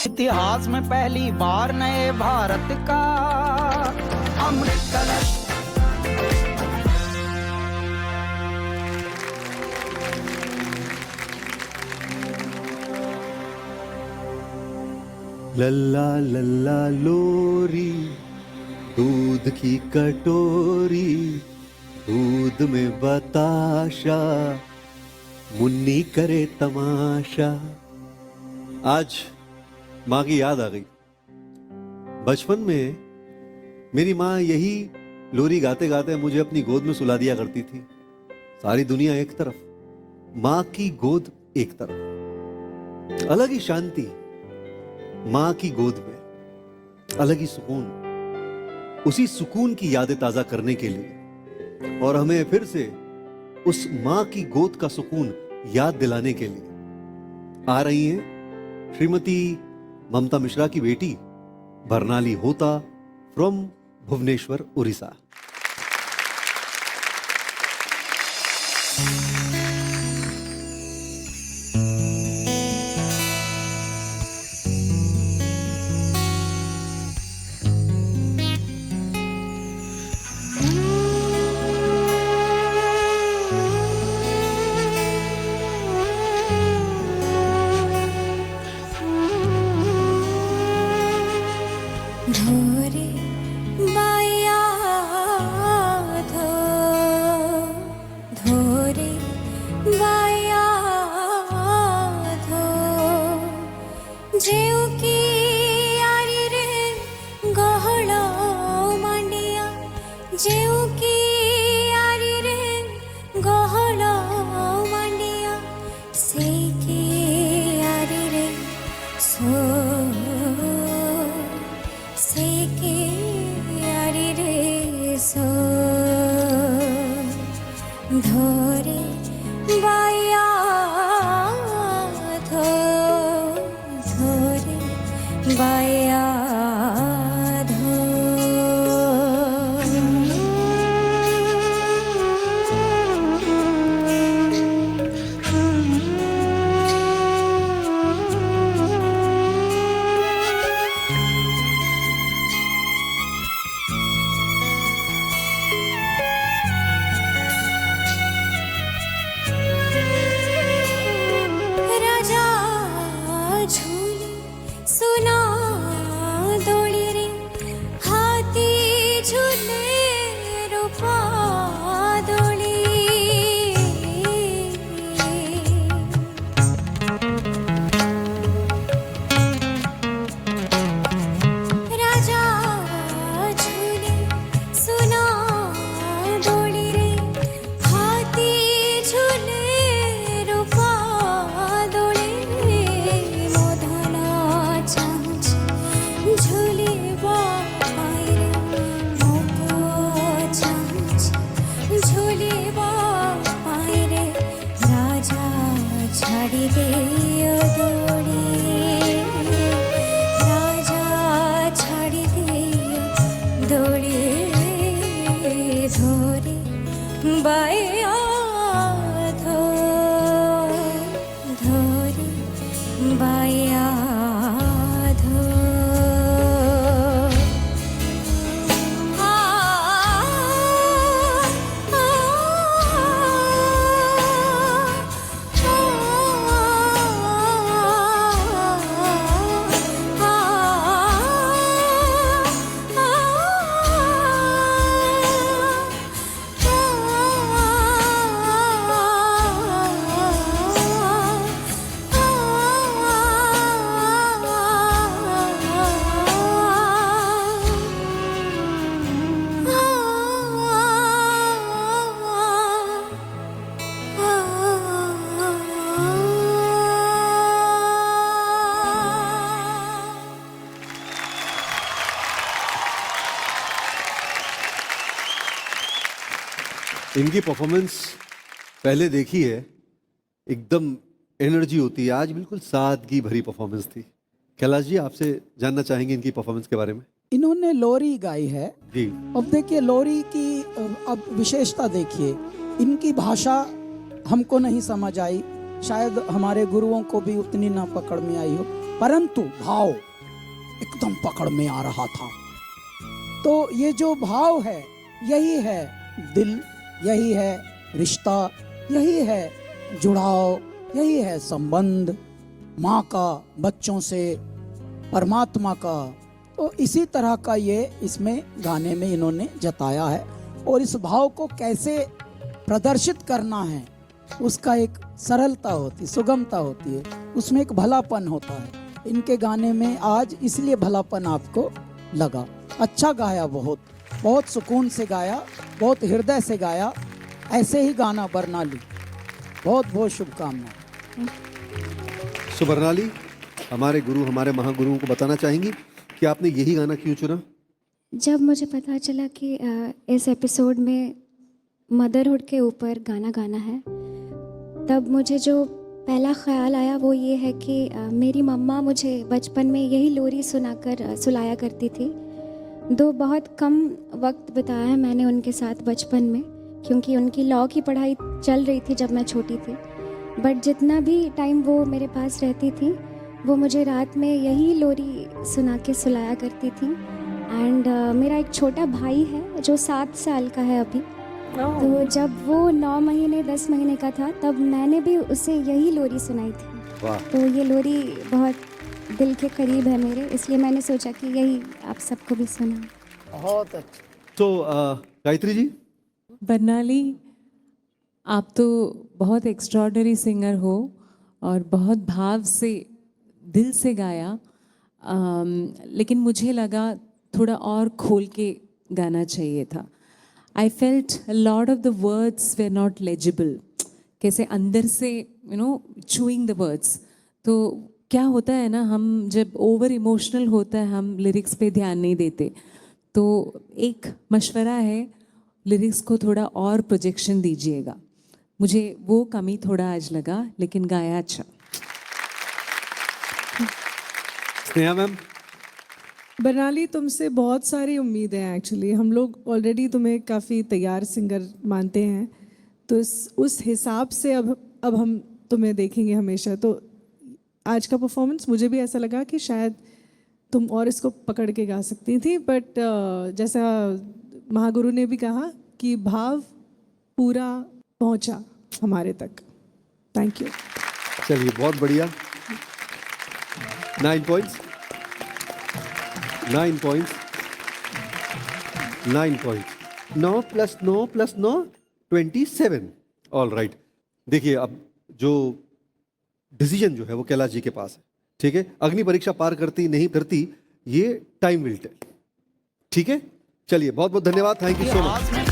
इतिहास में पहली बार नए भारत का अमृत कलश। लल्ला लल्ला लोरी, दूध की कटोरी, दूध में बताशा, मुन्नी करे तमाशा। आज माँ की याद आ गई। बचपन में मेरी माँ यही लोरी गाते गाते मुझे अपनी गोद में सुला दिया करती थी। सारी दुनिया एक तरफ, माँ की गोद एक तरफ। अलग ही शांति माँ की गोद में, अलग ही सुकून। उसी सुकून की यादें ताजा करने के लिए और हमें फिर से उस माँ की गोद का सुकून याद दिलाने के लिए आ रही हैं श्रीमती ममता मिश्रा की बेटी बरनाली होता फ्रॉम भुवनेश्वर, उड़ीसा। धोरे बाया धो, धोरे बाया धो, जेउ की यारी रे गहला मांडिया, जेउ की यारी रे गहला मांडिया, से की यारी रे सो सेके यारी रे सो, धोरे बाया धो, धोरे बाया धो। राजा झूले सुना दौड़ी रे, हाथी झूले रूपा दौड़ी। राजा झूले सुना दौड़ी रे, हाथी झूले रूपा दौड़ी। मोधना चांच झूले बाई रे, मोको चांच झूले बाई रे, राजा छाड़ी दे दौड़ी, राजा छाड़ी दे दौड़ी। धोरे बाया धो, धोरे बाया धो। आ इनकी परफॉर्मेंस पहले देखी है, एकदम एनर्जी होती है। आज बिल्कुल सादगी भरी परफॉर्मेंस थी। कैलाश जी, आपसे जानना चाहेंगे इनकी परफॉर्मेंस के बारे में। इन्होंने लोरी गाई है। जी, अब देखिए लोरी की अब विशेषता देखिए, इनकी भाषा हमको नहीं समझ आई, शायद हमारे गुरुओं को भी उतनी ना पकड़ में आई हो, परंतु भाव एकदम पकड़ में आ रहा था। तो ये जो भाव है, यही है दिल, यही है रिश्ता, यही है जुड़ाव, यही है संबंध माँ का बच्चों से, परमात्मा का। तो इसी तरह का ये इसमें गाने में इन्होंने जताया है। और इस भाव को कैसे प्रदर्शित करना है, उसका एक सरलता होती, सुगमता होती है, उसमें एक भलापन होता है। इनके गाने में आज इसलिए भलापन आपको लगा। अच्छा गाया, बहुत बहुत सुकून से गाया, बहुत हृदय से गाया। ऐसे ही गाना बरनाली। बहुत बहुत शुभकामनाएं। सो बरनाली, हमारे गुरु, हमारे महागुरुओं को बताना चाहेंगी कि आपने यही गाना क्यों चुना? जब मुझे पता चला कि इस एपिसोड में मदरहुड के ऊपर गाना गाना है, तब मुझे जो पहला ख्याल आया वो ये है कि मेरी मम्मा मुझे बचपन में यही लोरी सुनाकर सुलाया करती थी। दो बहुत कम वक्त बिताया है मैंने उनके साथ बचपन में, क्योंकि उनकी लॉ की पढ़ाई चल रही थी जब मैं छोटी थी। बट जितना भी टाइम वो मेरे पास रहती थी, वो मुझे रात में यही लोरी सुना के सुलाया करती थी। एंड मेरा एक छोटा भाई है जो 7 साल का है अभी। तो जब वो 9 महीने 10 महीने का था, तब मैंने भी उसे यही लोरी सुनाई थी। वाह। तो ये लोरी बहुत दिल के करीब है मेरे, इसलिए मैंने सोचा कि यही आप सबको भी सुना। बहुत अच्छा। तो गायत्री जी, बरनाली, आप तो बहुत एक्स्ट्रॉर्डनरी सिंगर हो और बहुत भाव से, दिल से गाया। लेकिन मुझे लगा थोड़ा और खोल के गाना चाहिए था। I felt a lot of the words were not legible, कैसे अंदर से चूइंग द वर्ड्स। तो क्या होता है ना, हम जब ओवर इमोशनल होता है हम लिरिक्स पे ध्यान नहीं देते। तो एक मशवरा है, लिरिक्स को थोड़ा और प्रोजेक्शन दीजिएगा। मुझे वो कमी थोड़ा आज लगा, लेकिन गाया अच्छा। स्नेहा मैम। बरनाली, तुमसे बहुत सारी उम्मीदें हैं। एक्चुअली हम लोग ऑलरेडी तुम्हें काफ़ी तैयार सिंगर मानते हैं, तो उस हिसाब से अब हम तुम्हें देखेंगे हमेशा। तो आज का परफॉर्मेंस मुझे भी ऐसा लगा कि शायद तुम और इसको पकड़ के गा सकती थी, बट जैसा महागुरु ने भी कहा कि भाव पूरा पहुंचा हमारे तक। Thank you. चलिए, बहुत बढ़िया। 9 points, 9 points, 9 points. 9 + 9 + 9 27। All right. देखिए, अब जो डिसीजन जो है वो कैलाश जी के पास है, ठीक है। अग्नि परीक्षा पार करती नहीं करती, ये टाइम विल टेल, ठीक है। चलिए, बहुत बहुत धन्यवाद। Thank you so much.